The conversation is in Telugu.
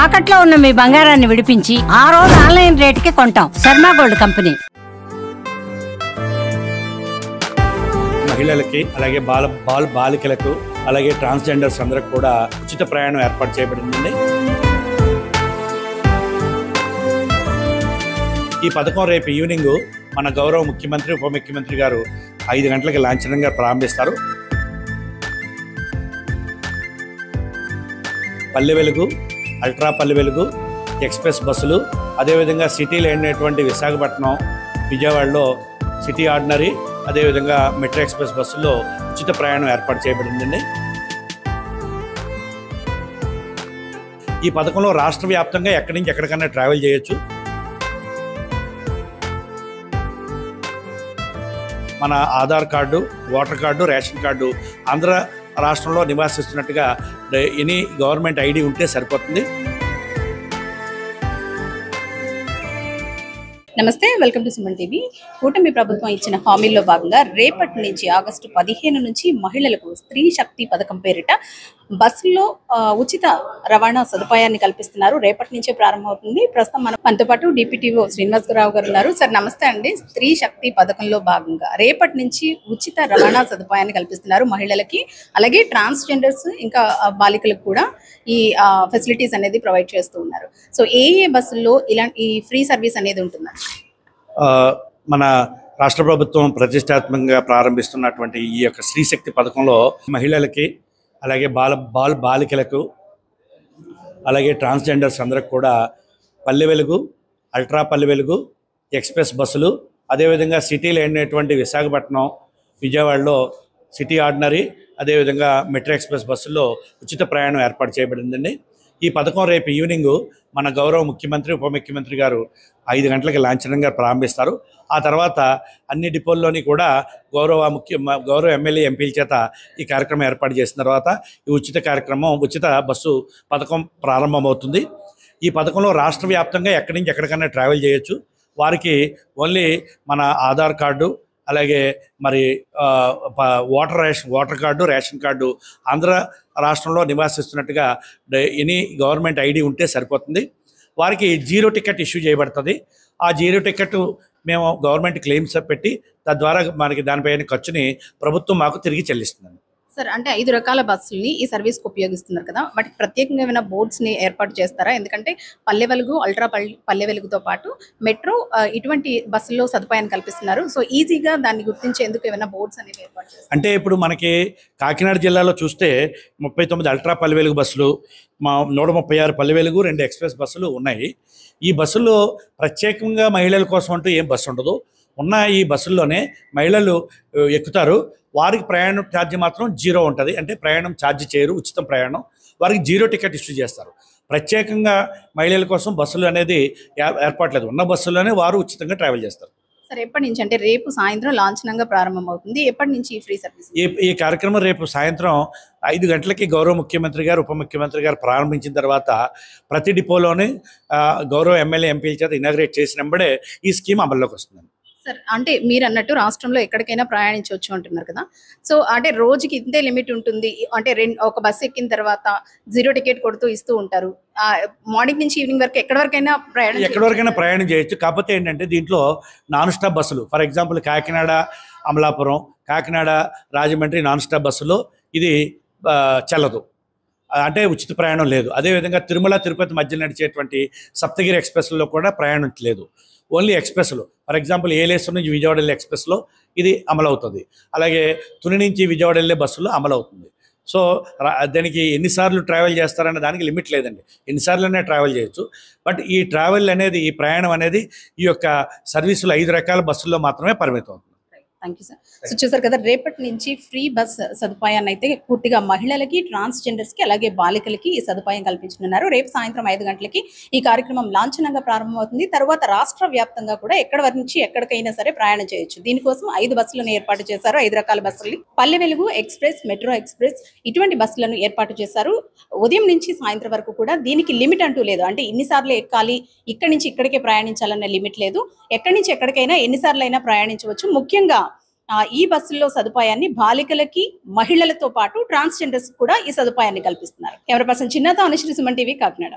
తాకట్లో ఉన్న మీ బంగారాన్ని విడిపించి ఆ రోజు ఆన్లైన్ రేటుకి కొంటాం. Sharma gold company. మహిళలకి అలాగే బాలికలకు అలాగే ట్రాన్స్జెండర్స్ అందరికి కూడా ఉచిత ప్రయాణం ఏర్పాటు చేయబడిందండి. ఈ పథకం రేపు ఈవినింగ్ మన గౌరవ ముఖ్యమంత్రి ఉప ముఖ్యమంత్రి గారు 5 గంటలకి లాంఛనంగా ప్రారంభిస్తారు. పల్లె వెలుగు, అల్ట్రా పల్లె వెలుగు, ఎక్స్ప్రెస్ బస్సులు, అదేవిధంగా సిటీలో అయినటువంటి విశాఖపట్నం, విజయవాడలో సిటీ ఆర్డినరీ, అదేవిధంగా మెట్రో ఎక్స్ప్రెస్ బస్సుల్లో ఉచిత ప్రయాణం ఏర్పాటు చేయబడిందండి. ఈ పథకంలో రాష్ట్ర వ్యాప్తంగా ఎక్కడి నుంచి ఎక్కడికన్నా ట్రావెల్ చేయొచ్చు. మన Aadhaar card, voter card, ration card Andhra రాష్ట్రంలో నివాసిస్తున్నట్టుగా ఎనీ గవర్నమెంట్ ఐడి ఉంటే సరిపోతుంది. నమస్తే, వెల్కమ్ టు సుమన్ టీవీ. కూటమి ప్రభుత్వం ఇచ్చిన హామీల్లో భాగంగా రేపటి నుంచి ఆగస్టు 15 నుంచి మహిళలకు స్త్రీ శక్తి పథకం పేరిట బస్సుల్లో ఉచిత రవాణా సదుపాయాన్ని కల్పిస్తున్నారు. రేపటి నుంచే ప్రారంభమవుతుంది. ప్రస్తుతం మనతో పాటు డిప్యూటీఓ శ్రీనివాసరావు గారు ఉన్నారు. సార్ నమస్తే అండి. స్త్రీ శక్తి పథకంలో భాగంగా రేపటి నుంచి ఉచిత రవాణా సదుపాయాన్ని కల్పిస్తున్నారు మహిళలకి, అలాగే ట్రాన్స్జెండర్స్ ఇంకా బాలికలకు కూడా ఈ ఫెసిలిటీస్ అనేది ప్రొవైడ్ చేస్తూ ఉన్నారు. సో ఏ బస్సుల్లో ఇలాంటి ఫ్రీ సర్వీస్ అనేది ఉంటుందండి? మన రాష్ట్ర ప్రభుత్వం ప్రతిష్టాత్మకంగా ప్రారంభిస్తున్నటువంటి ఈ యొక్క స్త్రీ శక్తి పథకంలో మహిళలకి అలాగే బాలికలకు అలాగే ట్రాన్స్జెండర్స్ అందరికి కూడా పల్లె వెలుగు, అల్ట్రా పల్లె వెలుగు, ఎక్స్ప్రెస్ బస్సులు, అదేవిధంగా సిటీలో అయినటువంటి విశాఖపట్నం, విజయవాడలో సిటీ ఆర్డినరీ, అదేవిధంగా మెట్రో ఎక్స్ప్రెస్ బస్సుల్లో ఉచిత ప్రయాణం ఏర్పాటు చేయబడిందండి. ఈ పథకం రేపు ఈవినింగ్ మన గౌరవ ముఖ్యమంత్రి ఉప ముఖ్యమంత్రి గారు 5 గంటలకి లాంఛనంగా ప్రారంభిస్తారు. ఆ తర్వాత అన్ని డిపోల్లోని కూడా గౌరవ ఎమ్మెల్యే ఎంపీల చేత ఈ కార్యక్రమం ఏర్పాటు చేసిన తర్వాత ఈ ఉచిత బస్సు పథకం ప్రారంభమవుతుంది. ఈ పథకంలో రాష్ట్ర వ్యాప్తంగా ఎక్కడి నుంచి ఎక్కడికైనా ట్రావెల్ చేయొచ్చు. వారికి ఓన్లీ మన ఆధార్ కార్డు అలాగే మరి voter card, ration card Andhra రాష్ట్రంలో నివాసిస్తున్నట్టుగా ఎనీ గవర్నమెంట్ ఐడి ఉంటే సరిపోతుంది. వారికి 0 టికెట్ ఇష్యూ చేయబడుతుంది. ఆ 0 టికెట్ మేము గవర్నమెంట్ క్లెయిమ్స్ పెట్టి తద్వారా మనకి దానిపైన ఖర్చుని ప్రభుత్వం మాకు తిరిగి చెల్లిస్తుంది. సార్, అంటే 5 రకాల బస్సుల్ని ఈ సర్వీస్కి ఉపయోగిస్తున్నారు కదా, వాటికి ప్రత్యేకంగా ఏమైనా బోర్డ్స్ని ఏర్పాటు చేస్తారా? ఎందుకంటే పల్లె వెలుగు, అల్ట్రా పల్లె వెలుగుతో పాటు మెట్రో ఇటువంటి బస్సుల్లో సదుపాయాన్ని కల్పిస్తున్నారు. సో ఈజీగా దాన్ని గుర్తించేందుకు ఏమైనా బోర్డ్స్ అనేవి ఏర్పాటు చేస్తారు? అంటే ఇప్పుడు మనకి కాకినాడ జిల్లాలో చూస్తే 39 అల్ట్రా పల్లె వెలుగు బస్సులు, 136 పల్లె వెలుగు, 2 ఎక్స్ప్రెస్ బస్సులు ఉన్నాయి. ఈ బస్సుల్లో ప్రత్యేకంగా మహిళల కోసం అంటూ ఏం బస్సు ఉండదు. ఉన్న ఈ బస్సుల్లోనే మహిళలు ఎక్కుతారు. వారికి ప్రయాణం ఛార్జీ మాత్రం 0 ఉంటుంది. అంటే ప్రయాణం ఛార్జీ చేయరు, ఉచితం ప్రయాణం. వారికి 0 టికెట్ ఇష్యూ చేస్తారు. ప్రత్యేకంగా మహిళల కోసం బస్సులు అనేది ఏర్పాట్లేదు. ఉన్న బస్సుల్లోనే వారు ఉచితంగా ట్రావెల్ చేస్తారు. సార్, ఎప్పటి నుంచి? అంటే రేపు సాయంత్రం లాంఛనంగా ప్రారంభం అవుతుంది. ఎప్పటి నుంచి ఈ ఫ్రీ సర్వీస్? ఈ కార్యక్రమం రేపు సాయంత్రం 5 గంటలకి గౌరవ ముఖ్యమంత్రి గారు ఉప ముఖ్యమంత్రి గారు ప్రారంభించిన తర్వాత ప్రతి డిపోలోనే గౌరవ ఎమ్మెల్యే ఎంపీల చేత ఇనాగ్రేట్ చేసినప్పుడే ఈ స్కీమ్ అమల్లోకి వస్తుంది. సార్, అంటే మీరు అన్నట్టు రాష్ట్రంలో ఎక్కడికైనా ప్రయాణించవచ్చు అంటున్నారు కదా. సో అంటే రోజుకి ఇంతే లిమిట్ ఉంటుంది. అంటే ఒక బస్సు ఎక్కిన తర్వాత 0 టికెట్ కొడుతూ ఇస్తూ ఉంటారు. మార్నింగ్ నుంచి ఈవినింగ్ వరకు ఎక్కడి వరకైనా ప్రయాణం చేయొచ్చు. కాకపోతే ఏంటంటే దీంట్లో నాన్ స్టాప్ బస్సులు, for example Kakinada Amalapuram, Kakinada Rajahmundry non stop బస్సులో ఇది చెల్లదు. అంటే ఉచిత ప్రయాణం లేదు. అదేవిధంగా తిరుమల తిరుపతి మధ్య నడిచేటువంటి సప్తగిరి ఎక్స్ప్రెస్లో కూడా ప్రయాణం లేదు. ఓన్లీ ఎక్స్ప్రెస్లో, ఫర్ ఎగ్జాంపుల్ ఏలేశ్వరం నుంచి విజయవాడ వెళ్ళే ఎక్స్ప్రెస్లో ఇది అమలవుతుంది. అలాగే తుని నుంచి విజయవాడ వెళ్ళే బస్సులో అమలవుతుంది. సో దానికి ఎన్నిసార్లు ట్రావెల్ చేస్తారనే దానికి లిమిట్ లేదండి. ఎన్నిసార్లనే ట్రావెల్ చేయొచ్చు. బట్ ఈ ప్రయాణం అనేది ఈ యొక్క సర్వీసులు 5 రకాల బస్సుల్లో మాత్రమే పరిమితం అవుతుంది. Thank you sir. సో చూసారు కదా, రేపటి నుంచి ఫ్రీ బస్ సదుపాయాన్ని అయితే పూర్తిగా మహిళలకి, ట్రాన్స్జెండర్స్కి అలాగే బాలికలకి ఈ సదుపాయం కల్పించనున్నారు. రేపు సాయంత్రం 5 గంటలకి ఈ కార్యక్రమం లాంఛనంగా ప్రారంభమవుతుంది. తర్వాత రాష్ట్ర వ్యాప్తంగా కూడా ఎక్కడి నుంచి ఎక్కడికైనా సరే ప్రయాణం చేయొచ్చు. దీనికోసం 5 బస్సులను ఏర్పాటు చేశారు. 5 రకాల బస్సులు, Palle Velugu, express, metro express ఇటువంటి బస్సులను ఏర్పాటు చేశారు. ఉదయం నుంచి సాయంత్రం వరకు కూడా దీనికి లిమిట్ అంటూ లేదు. అంటే ఇన్నిసార్లు ఎక్కాలి, ఇక్కడి నుంచి ఇక్కడికే ప్రయాణించాలన్న లిమిట్ లేదు. ఎక్కడి నుంచి ఎక్కడికైనా ఎన్నిసార్లు అయినా ప్రయాణించవచ్చు. ముఖ్యంగా ఈ బస్సుల్లో సదుపాయాన్ని బాలికలకి, మహిళలతో పాటు ట్రాన్స్జెండర్స్ కూడా ఈ సదుపాయాన్ని కల్పిస్తున్నారు. కెమెరా పర్సన్ చిన్నతో అనుశ్రీ, సుమన్ టీవీ, కాకినాడ.